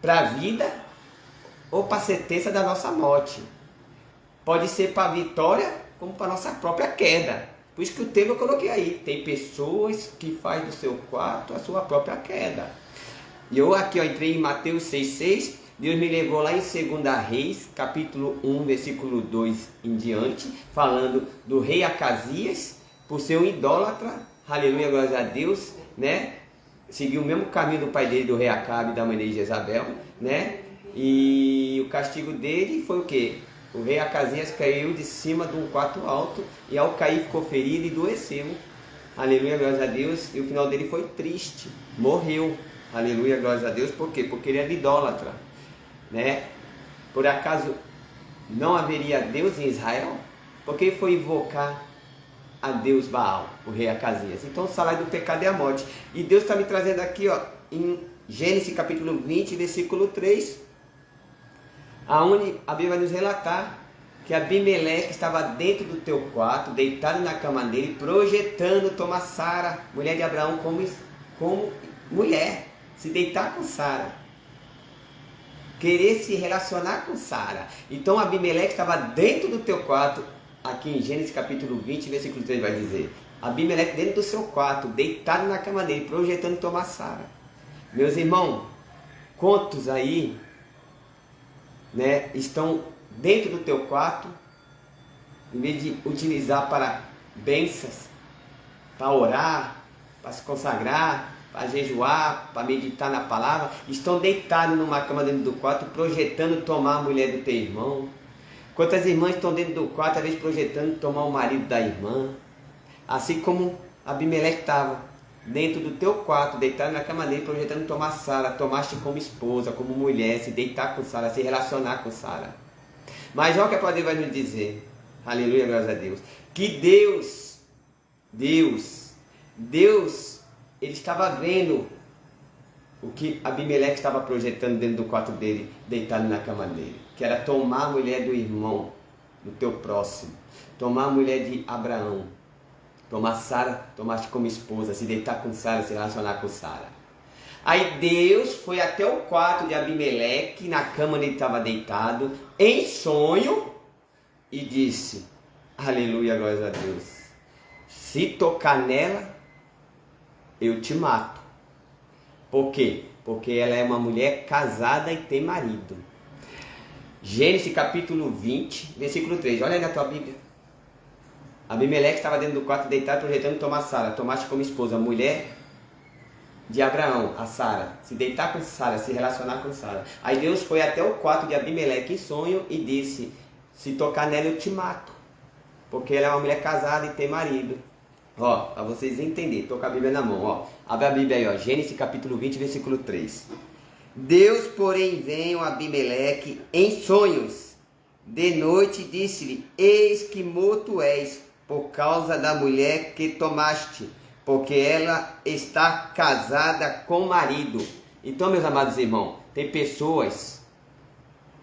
para a vida ou para a sentença da nossa morte. Pode ser para a vitória, como para a nossa própria queda. Por isso que o tema eu coloquei aí. Tem pessoas que fazem do seu quarto a sua própria queda. E eu aqui entrei em Mateus 6,6, Deus me levou lá em 2 Reis, capítulo 1, versículo 2 em diante, falando do rei Acasias, por ser um idólatra, aleluia, glória a Deus, né? Seguiu o mesmo caminho do pai dele, do rei Acabe e da mãe dele, Jezabel, né? E o castigo dele foi o quê? O rei Acasias caiu de cima de um quarto alto, e ao cair ficou ferido e adoeceu, aleluia, glória a Deus, e o final dele foi triste, morreu. Aleluia, glória a Deus. Por quê? Porque ele era idólatra, né? Por acaso não haveria Deus em Israel? Porque ele foi invocar a Deus Baal, o rei Acasias. Então o salário do pecado é a morte. E Deus está me trazendo aqui, em Gênesis capítulo 20, versículo 3, aonde a Bíblia vai nos relatar que Abimeleque estava dentro do teu quarto, deitado na cama dele, projetando tomar Sara, mulher de Abraão, como mulher. Se deitar com Sara, querer se relacionar com Sara. Então Abimeleque estava dentro do teu quarto, aqui em Gênesis capítulo 20, versículo 3 vai dizer, Abimeleque dentro do seu quarto, deitado na cama dele, projetando tomar Sara. Meus irmãos, quantos aí, né, estão dentro do teu quarto, em vez de utilizar para bênçãos, para orar, para se consagrar, para jejuar, para meditar na palavra, estão deitados numa cama dentro do quarto, projetando tomar a mulher do teu irmão. Quantas irmãs estão dentro do quarto, às vezes projetando tomar o marido da irmã. Assim como Abimeleque estava dentro do teu quarto, deitado na cama dele, projetando tomar Sara, tomaste como esposa, como mulher, se deitar com Sara, se relacionar com Sara. Mas olha o que a palavra vai nos dizer, aleluia, graças a Deus, que Deus ele estava vendo o que Abimeleque estava projetando dentro do quarto dele, deitado na cama dele, que era tomar a mulher do irmão, do teu próximo, tomar a mulher de Abraão, tomar Sara, tomar como esposa, se deitar com Sara, se relacionar com Sara. Aí Deus foi até o quarto de Abimeleque, na cama onde ele estava deitado, em sonho, e disse, aleluia, glória a Deus, se tocar nela, eu te mato. Por quê? Porque ela é uma mulher casada e tem marido. Gênesis capítulo 20, versículo 3. Olha aí na tua Bíblia. Abimeleque estava dentro do quarto deitado, projetando tomar Sara. Tomaste como esposa a mulher de Abraão, a Sara. Se deitar com Sara, se relacionar com Sara. Aí Deus foi até o quarto de Abimeleque em sonho e disse, se tocar nela eu te mato. Porque ela é uma mulher casada e tem marido. Ó, para vocês entenderem, estou com a Bíblia na mão, ó. Abre a Bíblia aí, ó. Gênesis capítulo 20, versículo 3. Deus, porém, veio a Abimeleque em sonhos. De noite disse-lhe, eis que morto és, por causa da mulher que tomaste, porque ela está casada com o marido. Então, meus amados irmãos, tem pessoas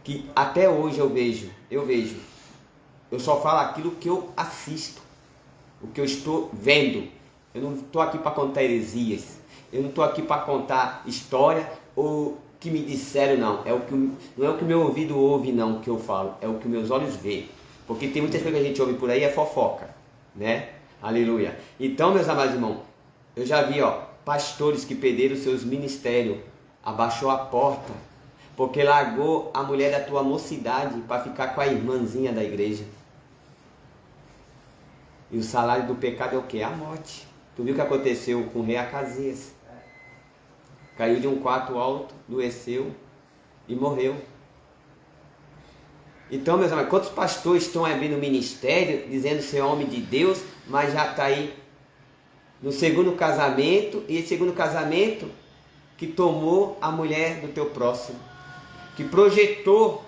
que até hoje eu vejo, eu só falo aquilo que eu assisto, o que eu estou vendo. Eu não estou aqui para contar heresias, eu não estou aqui para contar história ou que me disseram, não. Não é o que meu ouvido ouve, não, que eu falo, é o que meus olhos veem. Porque tem muitas coisas que a gente ouve por aí, é fofoca, né? Aleluia. Então, meus amados irmãos, eu já vi, ó, pastores que perderam seus ministérios, abaixou a porta, porque largou a mulher da tua mocidade para ficar com a irmãzinha da igreja. E o salário do pecado é o quê? A morte. Tu viu o que aconteceu com o rei Acasias? Caiu de um quarto alto, adoeceu e morreu. Então, meus amigos, quantos pastores estão aí no ministério, dizendo ser homem de Deus, mas já está aí no segundo casamento, e esse segundo casamento que tomou a mulher do teu próximo, que projetou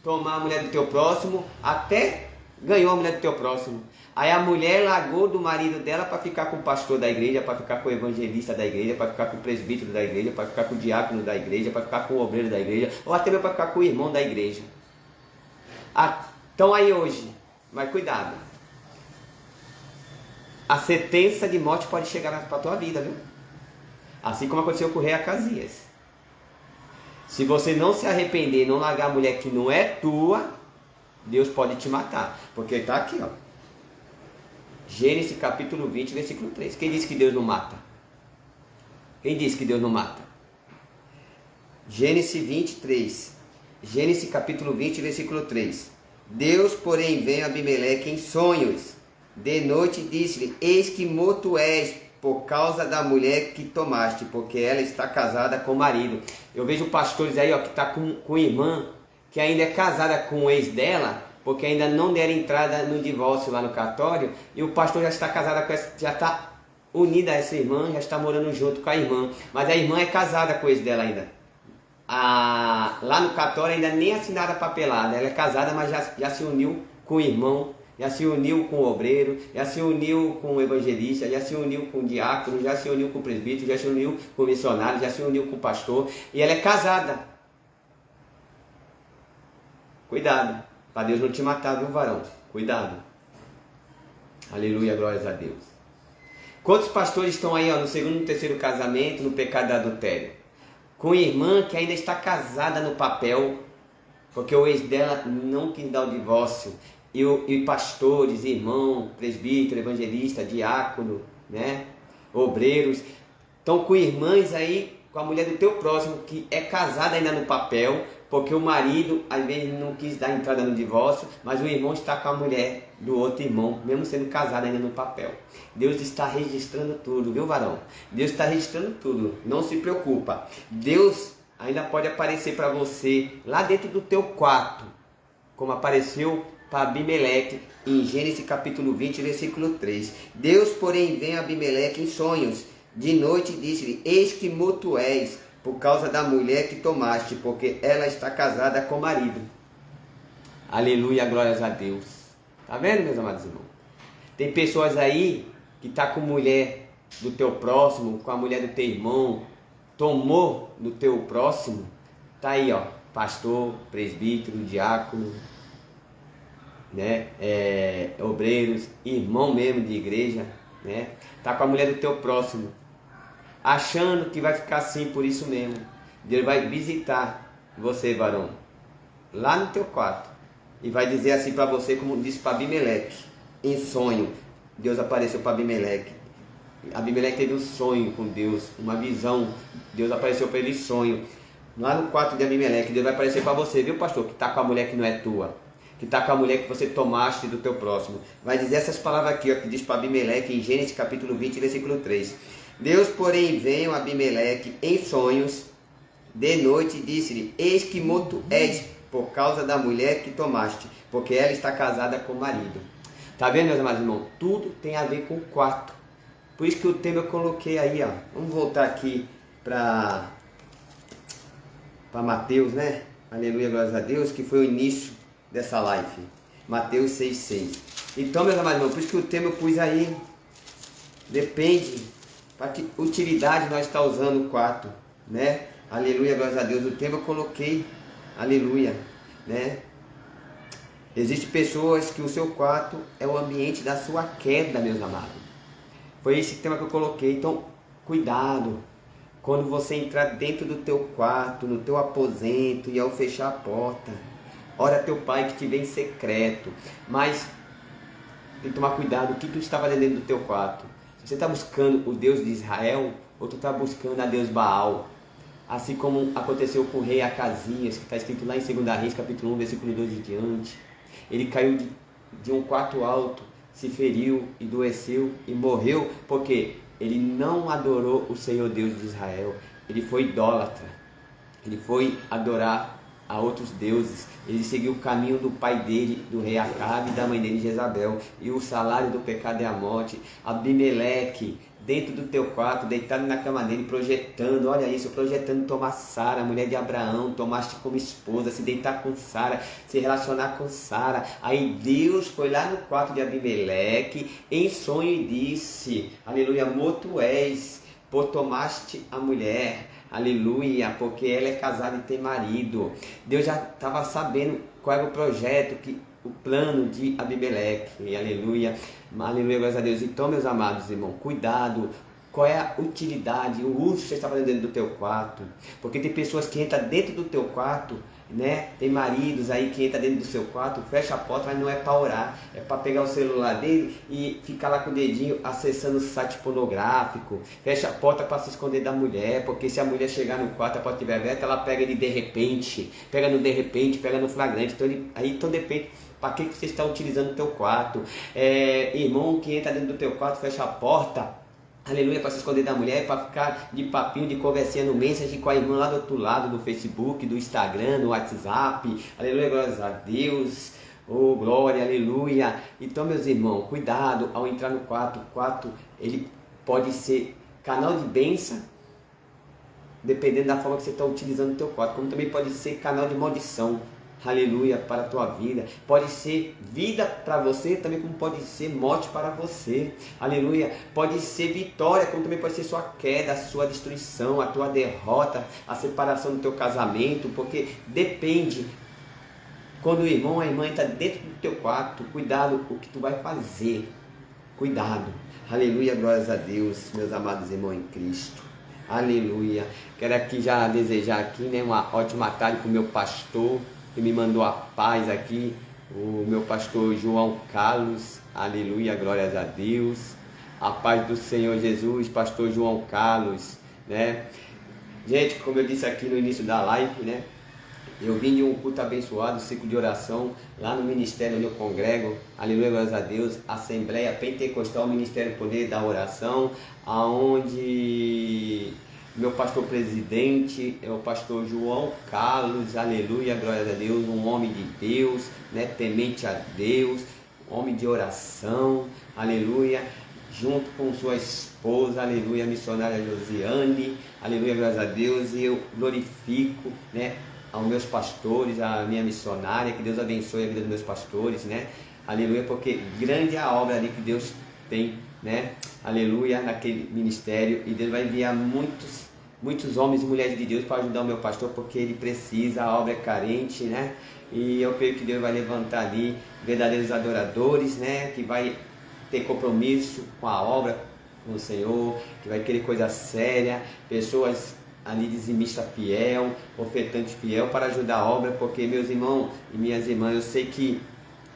tomar a mulher do teu próximo, até ganhou a mulher do teu próximo. Aí a mulher largou do marido dela para ficar com o pastor da igreja, para ficar com o evangelista da igreja, para ficar com o presbítero da igreja, para ficar com o diácono da igreja, para ficar com o obreiro da igreja, ou até mesmo para ficar com o irmão da igreja. Então aí hoje, mas cuidado, a sentença de morte pode chegar para a tua vida, viu? Assim como aconteceu com o rei Acasias. Se você não se arrepender, não largar a mulher que não é tua, Deus pode te matar. Porque está aqui, ó. Gênesis capítulo 20, versículo 3. Quem disse que Deus não mata? Quem disse que Deus não mata? Gênesis 23. Gênesis capítulo 20, versículo 3. Deus, porém, veio a Abimeleque em sonhos. De noite disse-lhe, eis que morto és, por causa da mulher que tomaste, porque ela está casada com o marido. Eu vejo pastores aí, ó, que está com irmã, que ainda é casada com o ex dela, porque ainda não deram entrada no divórcio lá no cartório, e o pastor já está casado com essa, já está unida a essa irmã, já está morando junto com a irmã, mas a irmã é casada com o ex dela ainda. Lá no cartório ainda nem assinaram a papelada, ela é casada, mas já se uniu com o irmão, já se uniu com o obreiro, já se uniu com o evangelista, já se uniu com o diácono, já se uniu com o presbítero, já se uniu com o missionário, já se uniu com o pastor, e ela é casada. Cuidado, para Deus não te matar, viu, varão? Cuidado. Aleluia, glórias a Deus. Quantos pastores estão aí, ó, no segundo e no terceiro casamento, no pecado do adultério? Com irmã que ainda está casada no papel, porque o ex dela não quis dar o divórcio. E pastores, irmão, presbítero, evangelista, diácono, né? Obreiros, estão com irmãs aí, com a mulher do teu próximo, que é casada ainda no papel, porque o marido, às vezes, não quis dar entrada no divórcio, mas o irmão está com a mulher do outro irmão, mesmo sendo casado ainda no papel. Deus está registrando tudo, viu, varão? Deus está registrando tudo, não se preocupa. Deus ainda pode aparecer para você lá dentro do teu quarto, como apareceu para Abimeleque em Gênesis capítulo 20, versículo 3. Deus, porém, vem a Abimeleque em sonhos. De noite disse-lhe, eis que morto és, por causa da mulher que tomaste, porque ela está casada com o marido. Aleluia, glórias a Deus. Tá vendo, meus amados irmãos? Tem pessoas aí que tá com mulher do teu próximo, com a mulher do teu irmão, tomou do teu próximo, tá aí, ó, pastor, presbítero, diácono, né, obreiros, irmão mesmo de igreja, né, tá com a mulher do teu próximo, achando que vai ficar assim por isso mesmo. Deus vai visitar você, varão, lá no teu quarto, e vai dizer assim para você, como disse para Abimeleque, em sonho. Deus apareceu para Abimeleque. Abimeleque teve um sonho com Deus, uma visão. Deus apareceu para ele em sonho. Lá no quarto de Abimeleque, Deus vai aparecer para você, viu, pastor? Que está com a mulher que não é tua, que está com a mulher que você tomaste do teu próximo. Vai dizer essas palavras aqui, ó, que diz para Abimeleque em Gênesis capítulo 20, versículo 3. Deus, porém, veio a Abimeleque em sonhos de noite e disse-lhe: eis que morto és por causa da mulher que tomaste, porque ela está casada com o marido. Tá vendo, meus amados irmãos? Tudo tem a ver com o quarto. Por isso que o tema eu coloquei aí, ó. Vamos voltar aqui para Mateus, né? Aleluia, glórias a Deus, que foi o início dessa live. Mateus 6,6. Então, meus amados irmãos, por isso que o tema eu pus aí. Depende para que utilidade nós estamos usando o quarto, né? Aleluia, glórias a Deus. O tema eu coloquei, aleluia, né? Existem pessoas que o seu quarto é o ambiente da sua queda, meus amados. Foi esse tema que eu coloquei. Então, cuidado quando você entrar dentro do teu quarto, no teu aposento, e ao fechar a porta, ora teu pai que te vê em secreto. Mas tem que tomar cuidado. O que tu está fazendo dentro do teu quarto? Você está buscando o Deus de Israel ou tu está buscando a Deus Baal? Assim como aconteceu com o rei Acasias, que está escrito lá em 2 Reis, capítulo 1, versículo 2 em diante. Ele caiu de um quarto alto, se feriu, adoeceu e morreu, porque ele não adorou o Senhor Deus de Israel. Ele foi idólatra, ele foi adorar a outros deuses. Ele seguiu o caminho do pai dele, do rei Acabe, e da mãe dele, Jezabel. E o salário do pecado é a morte. Abimeleque, dentro do teu quarto, deitado na cama dele, projetando, olha isso, projetando tomar Sara, mulher de Abraão, tomaste como esposa, se deitar com Sara, se relacionar com Sara. Aí Deus foi lá no quarto de Abimeleque, em sonho, e disse, aleluia, morto és, por tomaste a mulher, aleluia, porque ela é casada e tem marido. Deus já estava sabendo qual era o projeto, o plano de Abimeleque, aleluia, aleluia, glórias a Deus. Então, meus amados irmãos, cuidado, qual é a utilidade, o uso que você está fazendo dentro do teu quarto, porque tem pessoas que entram dentro do teu quarto, né? Tem maridos aí que entram dentro do seu quarto, fecha a porta, mas não é para orar, é para pegar o celular dele e ficar lá com o dedinho acessando o site pornográfico. Fecha a porta para se esconder da mulher, porque se a mulher chegar no quarto, a porta estiver aberta, ela pega ele de repente, pega no flagrante. Então depende. Para que você está utilizando o teu quarto? Irmão que entra dentro do teu quarto, fecha a porta, aleluia, para se esconder da mulher, para ficar de papinho, de conversinha no Messenger com a irmã lá do outro lado, do Facebook, do Instagram, do WhatsApp, aleluia, glórias a Deus, oh glória, aleluia. Então, meus irmãos, cuidado ao entrar no quarto. O quarto, ele pode ser canal de bênção, dependendo da forma que você está utilizando o teu quarto, como também pode ser canal de maldição, aleluia, para a tua vida. Pode ser vida para você, também como pode ser morte para você, aleluia. Pode ser vitória, como também pode ser sua queda, a sua destruição, a tua derrota, a separação do teu casamento, porque depende. Quando o irmão ou a irmã está dentro do teu quarto, cuidado o que tu vai fazer, cuidado, aleluia, glórias a Deus, meus amados irmãos em Cristo, aleluia. Quero aqui já desejar aqui, né, uma ótima tarde para o meu pastor, que me mandou a paz aqui, o meu pastor João Carlos, aleluia, glórias a Deus, a paz do Senhor Jesus, pastor João Carlos, né? Gente, como eu disse aqui no início da live, né? Eu vim de um culto abençoado, ciclo de oração, lá no ministério onde eu congrego, aleluia, glórias a Deus, Assembleia Pentecostal, Ministério Poder da Oração, aonde meu pastor presidente é o pastor João Carlos, aleluia, glórias a Deus, um homem de Deus, né, temente a Deus, homem de oração, aleluia, junto com sua esposa, aleluia, missionária Josiane, aleluia, glórias a Deus. E eu glorifico, né, aos meus pastores, a minha missionária, que Deus abençoe a vida dos meus pastores, né, aleluia, porque grande é a obra ali que Deus tem, né? Aleluia, naquele ministério, e Deus vai enviar muitos homens e mulheres de Deus para ajudar o meu pastor, porque ele precisa, a obra é carente, né? E eu creio que Deus vai levantar ali verdadeiros adoradores, né? Que vai ter compromisso com a obra, com o Senhor, que vai querer coisa séria, pessoas ali dizimista fiel, ofertante fiel para ajudar a obra, porque meus irmãos e minhas irmãs, eu sei que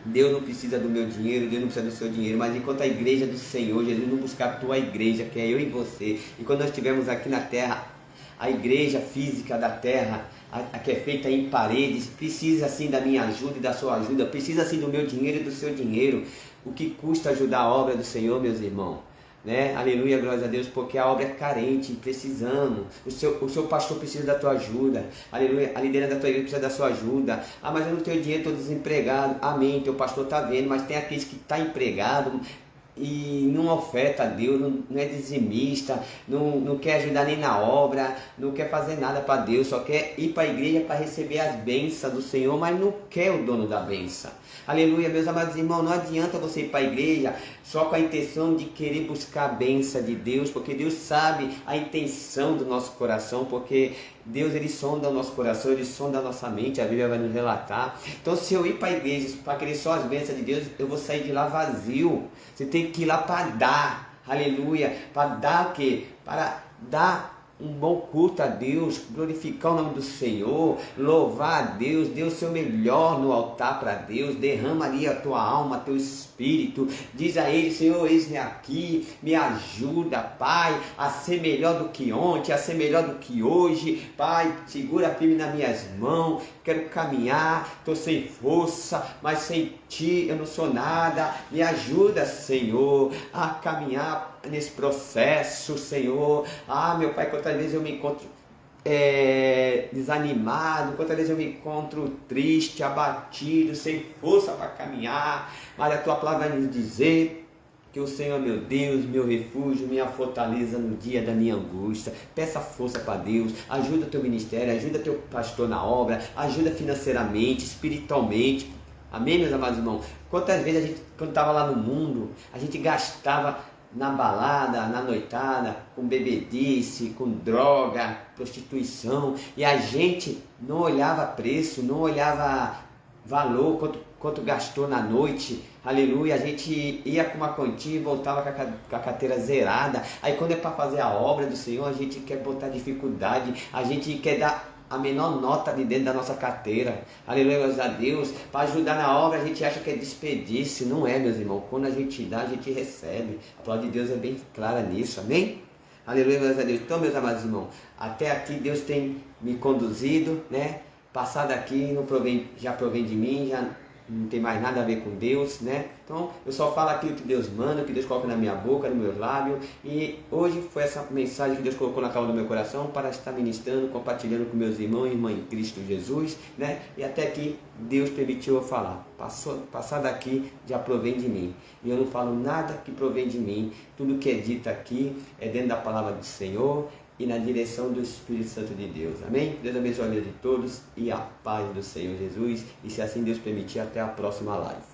Deus não precisa do meu dinheiro, Deus não precisa do seu dinheiro, mas enquanto a igreja do Senhor, Jesus não buscar a tua igreja, que é eu e você, e quando nós estivermos aqui na terra, a igreja física da terra, a que é feita em paredes, precisa sim da minha ajuda e da sua ajuda, precisa sim do meu dinheiro e do seu dinheiro. O que custa ajudar a obra do Senhor, meus irmãos? Né? Aleluia, glória a Deus, porque a obra é carente, precisamos. O seu pastor precisa da tua ajuda. Aleluia, a liderança da tua igreja precisa da sua ajuda. Ah, mas eu não tenho dinheiro, estou desempregado. Amém, teu pastor está vendo, mas tem aqueles que estão empregados e não oferta a Deus, não é dizimista, não quer ajudar nem na obra, não quer fazer nada para Deus, só quer ir para a igreja para receber as bênçãos do Senhor, mas não quer o dono da bênção. Aleluia, meus amados irmãos, não adianta você ir para a igreja só com a intenção de querer buscar a bênção de Deus, porque Deus sabe a intenção do nosso coração, porque Deus, ele sonda o nosso coração, ele sonda a nossa mente, a Bíblia vai nos relatar. Então, se eu ir para a igreja para querer só as bênçãos de Deus, eu vou sair de lá vazio. Você tem que ir lá para dar, aleluia, para dar o quê? Para dar um bom culto a Deus, glorificar o nome do Senhor, louvar a Deus, dê o seu melhor no altar para Deus, derrama ali a tua alma, teu espírito, diz a Ele, Senhor, eis-me aqui, me ajuda, Pai, a ser melhor do que ontem, a ser melhor do que hoje, Pai, segura firme nas minhas mãos, quero caminhar, estou sem força, mas sem Ti eu não sou nada, me ajuda, Senhor, a caminhar nesse processo, Senhor. Ah, meu Pai, quantas vezes eu me encontro desanimado, quantas vezes eu me encontro triste, abatido, sem força para caminhar, mas a Tua palavra vai nos dizer que o Senhor é meu Deus, meu refúgio, minha fortaleza no dia da minha angústia. Peça força para Deus, ajuda o teu ministério, ajuda teu pastor na obra, ajuda financeiramente, espiritualmente. Amém, meus amados irmãos? Quantas vezes a gente, quando estava lá no mundo, a gente gastava na balada, na noitada, com bebedice, com droga, prostituição, e a gente não olhava preço, não olhava valor, quanto gastou na noite, aleluia, a gente ia com uma quantia e voltava com a carteira zerada. Aí quando é para fazer a obra do Senhor, a gente quer botar dificuldade, a gente quer dar a menor nota de dentro da nossa carteira, aleluia, graças a Deus. Para ajudar na obra a gente acha que é desperdício, não é, meus irmãos, quando a gente dá, a gente recebe. A palavra de Deus é bem clara nisso, amém? Aleluia, graças a Deus. Então, meus amados irmãos, até aqui Deus tem me conduzido, né? Passar daqui já provém de mim, já não tem mais nada a ver com Deus, né? Então eu só falo aquilo que Deus manda, que Deus coloca na minha boca, no meu lábio. E hoje foi essa mensagem que Deus colocou na calma do meu coração para estar ministrando, compartilhando com meus irmãos e irmãs em Cristo Jesus, né? E até aqui Deus permitiu eu falar. Passar daqui já provém de mim. E eu não falo nada que provém de mim. Tudo que é dito aqui é dentro da palavra do Senhor e na direção do Espírito Santo de Deus. Amém? Deus abençoe a vida de todos e a paz do Senhor Jesus. E se assim Deus permitir, até a próxima live.